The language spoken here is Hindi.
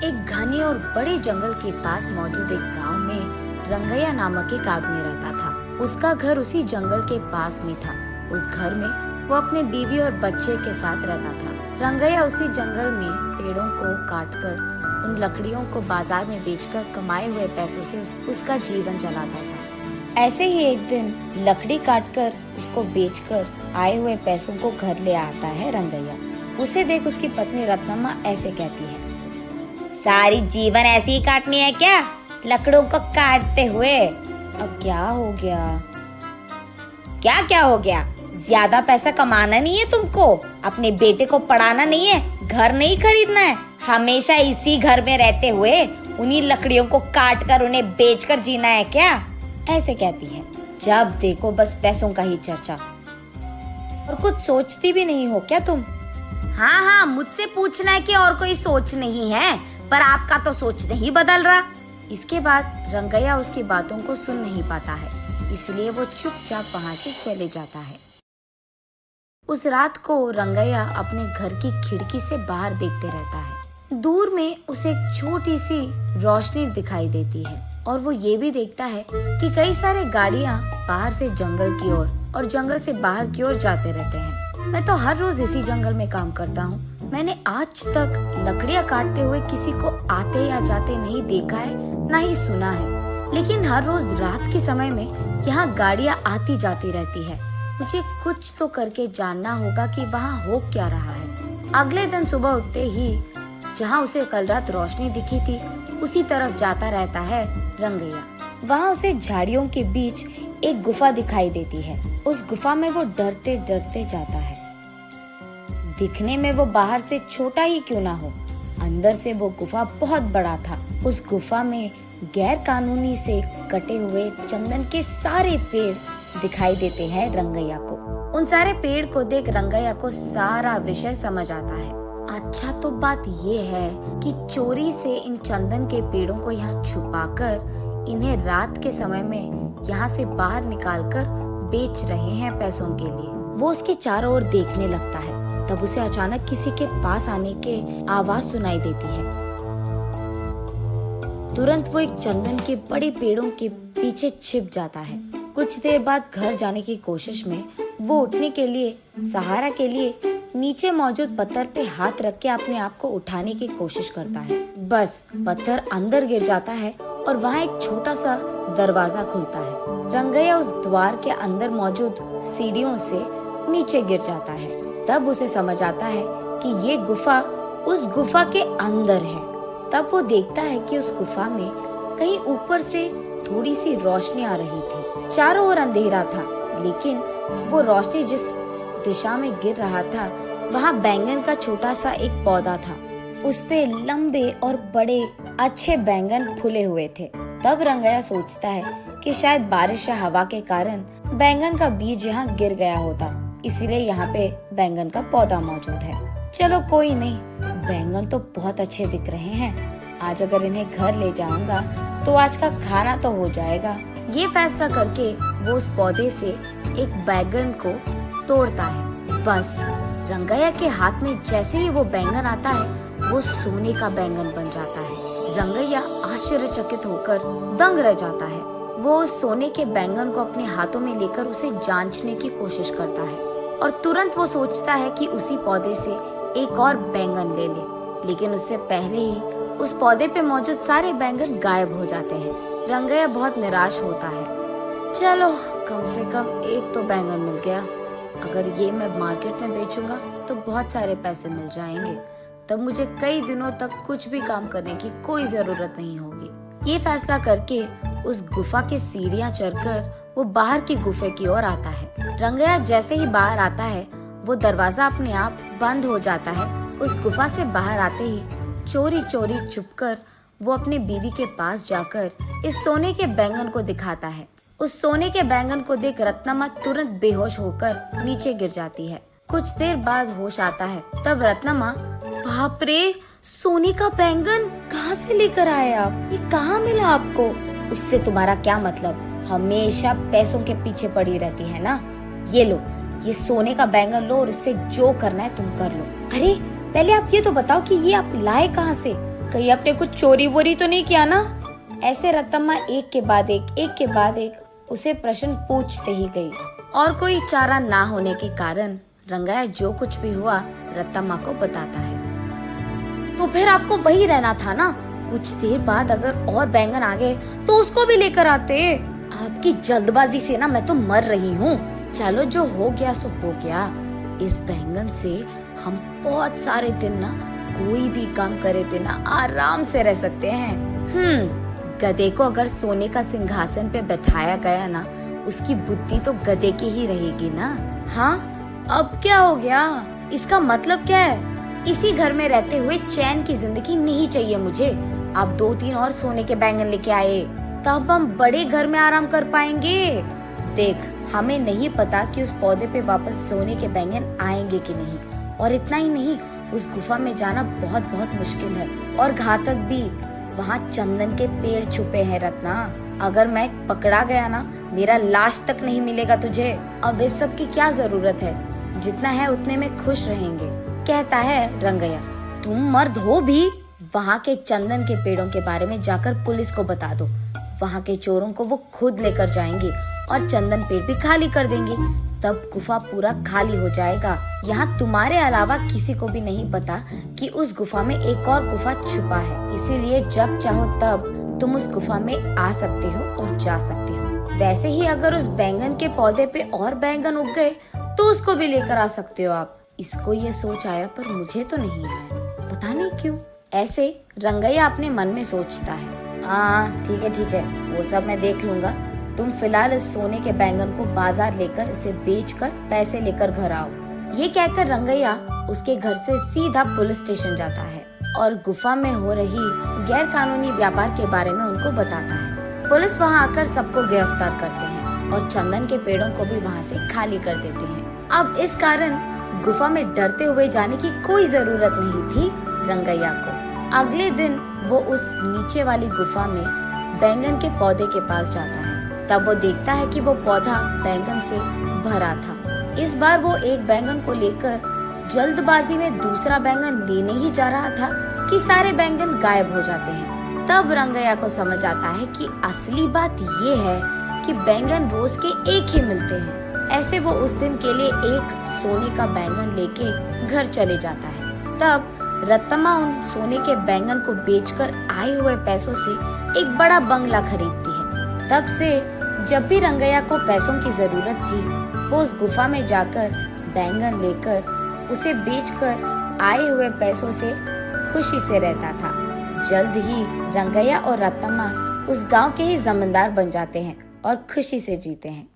एक घने और बड़े जंगल के पास मौजूद एक गांव में रंगैया नामक एक आदमी रहता था। उसका घर उसी जंगल के पास में था। उस घर में वो अपने बीवी और बच्चे के साथ रहता था। रंगैया उसी जंगल में पेड़ों को काटकर उन लकड़ियों को बाजार में बेचकर कमाए हुए पैसों से उसका जीवन चलाता था। ऐसे ही एक दिन लकड़ी काटकर उसको बेचकर आए हुए पैसों को घर ले आता है रंगैया। उसे देख उसकी पत्नी रत्नम्मा ऐसे कहती है, सारी जीवन ऐसे ही काटनी है क्या, लकड़ों को काटते हुए? अब क्या हो गया? क्या क्या हो गया? ज्यादा पैसा कमाना नहीं है तुमको, अपने बेटे को पढ़ाना नहीं है, घर नहीं खरीदना है, हमेशा इसी घर में रहते हुए उन्हीं लकड़ियों को काट कर उन्हें बेचकर जीना है क्या? ऐसे कहती है। जब देखो बस पैसों का ही चर्चा, और कुछ सोचती भी नहीं हो क्या तुम? हाँ, मुझसे पूछना है कि और कोई सोच नहीं है, पर आपका तो सोच नहीं बदल रहा। इसके बाद रंगैया उसकी बातों को सुन नहीं पाता है, इसलिए वो चुपचाप वहाँ से चले जाता है। उस रात को रंगैया अपने घर की खिड़की से बाहर देखते रहता है। दूर में उसे एक छोटी सी रोशनी दिखाई देती है और वो ये भी देखता है कि कई सारे गाड़ियाँ बाहर से जंगल की ओर और जंगल से बाहर की ओर जाते रहते हैं। मैं तो हर रोज इसी जंगल में काम करता हूँ। मैंने आज तक लकड़ियाँ काटते हुए किसी को आते या जाते नहीं देखा है, ना ही सुना है। लेकिन हर रोज रात के समय में यहाँ गाड़ियाँ आती जाती रहती है। मुझे कुछ तो करके जानना होगा कि वहाँ हो क्या रहा है। अगले दिन सुबह उठते ही जहाँ उसे कल रात रोशनी दिखी थी, उसी तरफ जाता रहता है रंगैया। वहाँ उसे झाड़ियों के बीच एक गुफा दिखाई देती है। उस गुफा में वो डरते डरते जाता है। दिखने में वो बाहर से छोटा ही क्यों ना हो, अंदर से वो गुफा बहुत बड़ा था। उस गुफा में गैर कानूनी से कटे हुए चंदन के सारे पेड़ दिखाई देते हैं रंगैया को। उन सारे पेड़ को देख रंगैया को सारा विषय समझ आता है। अच्छा, तो बात ये है कि चोरी से इन चंदन के पेड़ों को यहाँ छुपाकर इन्हें रात के समय में यहाँ से बाहर निकालकर बेच रहे हैं पैसों के लिए। वो उसके चारों ओर देखने लगता है। तब उसे अचानक किसी के पास आने के आवाज सुनाई देती है। तुरंत वो एक चंदन के बड़े पेड़ों के पीछे छिप जाता है। कुछ देर बाद घर जाने की कोशिश में वो उठने के लिए सहारा के लिए नीचे मौजूद पत्थर पे हाथ रख के अपने आप को उठाने की कोशिश करता है। बस पत्थर अंदर गिर जाता है और वहाँ एक छोटा सा दरवाजा खुलता है। रंगैया उस द्वार के अंदर मौजूद सीढ़ियों से नीचे गिर जाता है। तब उसे समझ आता है कि ये गुफा उस गुफा के अंदर है। तब वो देखता है कि उस गुफा में कहीं ऊपर से थोड़ी सी रोशनी आ रही थी। चारों ओर अंधेरा था, लेकिन वो रोशनी जिस दिशा में गिर रहा था वहाँ बैंगन का छोटा सा एक पौधा था। उस पे लंबे और बड़े अच्छे बैंगन फूले हुए थे। तब रंगैया सोचता है कि शायद बारिश या हवा के कारण बैंगन का बीज यहाँ गिर गया होता, इसीलिए यहाँ पे बैंगन का पौधा मौजूद है। चलो कोई नहीं, बैंगन तो बहुत अच्छे दिख रहे हैं, आज अगर इन्हें घर ले जाऊंगा तो आज का खाना तो हो जाएगा। ये फैसला करके वो उस पौधे से एक बैंगन को तोड़ता है। बस रंगैया के हाथ में जैसे ही वो बैंगन आता है, वो सोने का बैंगन बन जाता है। रंगैया आश्चर्यचकित होकर दंग रह जाता है। वो उस सोने के बैंगन को अपने हाथों में लेकर उसे जांचने की कोशिश करता है और तुरंत वो सोचता है कि उसी पौधे से एक और बैंगन ले ले, लेकिन उससे पहले ही उस पौधे पे मौजूद सारे बैंगन गायब हो जाते हैं। रंगैया बहुत निराश होता है। चलो कम से कम एक तो बैंगन मिल गया, अगर ये मैं मार्केट में बेचूंगा तो बहुत सारे पैसे मिल जाएंगे, तब मुझे कई दिनों तक कुछ भी काम करने की कोई जरूरत नहीं होगी। ये फैसला करके उस गुफा की सीढ़ियाँ चढ़कर वो बाहर की गुफे की ओर आता है। रंगैया जैसे ही बाहर आता है, वो दरवाजा अपने आप बंद हो जाता है। उस गुफा से बाहर आते ही चोरी चोरी छुपकर वो अपने बीवी के पास जाकर इस सोने के बैंगन को दिखाता है। उस सोने के बैंगन को देख रत्नम्मा तुरंत बेहोश होकर नीचे गिर जाती है। कुछ देर बाद होश आता है। तब रत्नम्मा, बाप रे, सोने का बैंगन कहाँ से लेकर आए आप? ये कहाँ मिला आपको? उससे तुम्हारा क्या मतलब? हमेशा पैसों के पीछे पड़ी रहती है ना। ये लो, ये सोने का बैंगन लो और इससे जो करना है तुम कर लो। अरे पहले आप ये तो बताओ कि ये आप लाए कहाँ से? कहीं अपने कुछ चोरी वोरी तो नहीं किया ना? ऐसे रत्तम्मा एक के बाद एक उसे प्रश्न पूछते ही गई और कोई चारा ना होने के कारण रंगैया जो कुछ भी हुआ रत्तम्मा को बताता है। तो फिर आपको वही रहना था ना? कुछ देर बाद अगर और बैंगन आ गए तो उसको भी लेकर आते। आपकी जल्दबाजी से ना मैं तो मर रही हूँ। चलो जो हो गया सो हो गया। इस बैंगन से हम बहुत सारे दिन ना कोई भी काम करे बिना आराम से रह सकते हैं। गधे को अगर सोने का सिंहासन पे बैठाया गया ना, उसकी बुद्धि तो गधे की ही रहेगी ना। हाँ, अब क्या हो गया? इसका मतलब क्या है? इसी घर में रहते हुए चैन की जिंदगी नहीं चाहिए मुझे। आप 2-3 और सोने के बैंगन लेके आए, तब हम बड़े घर में आराम कर पाएंगे। देख, हमें नहीं पता कि उस पौधे पे वापस सोने के बैंगन आएंगे कि नहीं, और इतना ही नहीं, उस गुफा में जाना बहुत बहुत मुश्किल है और घातक भी। वहाँ चंदन के पेड़ छुपे हैं रत्ना। अगर मैं पकड़ा गया ना, मेरा लाश तक नहीं मिलेगा तुझे। अब इस सब की क्या जरूरत है? जितना है उतने में खुश रहेंगे, कहता है रंगैया। तुम मर्द हो भी? वहाँ के चंदन के पेड़ों के बारे में जाकर पुलिस को बता दो। वहाँ के चोरों को वो खुद लेकर जाएंगे और चंदन पेड़ भी खाली कर देंगे। तब गुफा पूरा खाली हो जाएगा। यहाँ तुम्हारे अलावा किसी को भी नहीं पता कि उस गुफा में एक और गुफा छुपा है। इसीलिए जब चाहो तब तुम उस गुफा में आ सकते हो और जा सकते हो। वैसे ही अगर उस बैंगन के पौधे पे और बैंगन उग गए तो उसको भी लेकर आ सकते हो आप। इसको ये सोच आया पर मुझे तो नहीं आया, पता नहीं क्यों। ऐसे रंगैया अपने मन में सोचता है। ठीक है, वो सब मैं देख लूंगा। तुम फिलहाल इस सोने के बैंगन को बाजार लेकर इसे बेचकर पैसे लेकर घर आओ। ये कहकर रंगैया उसके घर से सीधा पुलिस स्टेशन जाता है और गुफा में हो रही गैर कानूनी व्यापार के बारे में उनको बताता है। पुलिस वहाँ आकर सबको गिरफ्तार करते हैं और चंदन के पेड़ों को भी वहाँ से खाली कर देते हैं। अब इस कारण गुफा में डरते हुए जाने की कोई जरूरत नहीं थी रंगैया को। अगले दिन वो उस नीचे वाली गुफा में बैंगन के पौधे के पास जाता है। तब वो देखता है कि वो पौधा बैंगन से भरा था। इस बार वो एक बैंगन को लेकर जल्दबाजी में दूसरा बैंगन लेने ही जा रहा था कि सारे बैंगन गायब हो जाते हैं। तब रंगैया को समझ आता है कि असली बात ये है कि बैंगन रोज के एक ही मिलते हैं। ऐसे वो उस दिन के लिए एक सोने का बैंगन लेके घर चले जाता है। तब रत्तम्मा उन सोने के बैंगन को बेचकर आए हुए पैसों से एक बड़ा बंगला खरीदती है। तब से जब भी रंगैया को पैसों की जरूरत थी, वो उस गुफा में जाकर बैंगन लेकर उसे बेचकर आए हुए पैसों से खुशी से रहता था। जल्द ही रंगैया और रत्तम्मा उस गांव के ही जमींदार बन जाते हैं और खुशी से जीते हैं।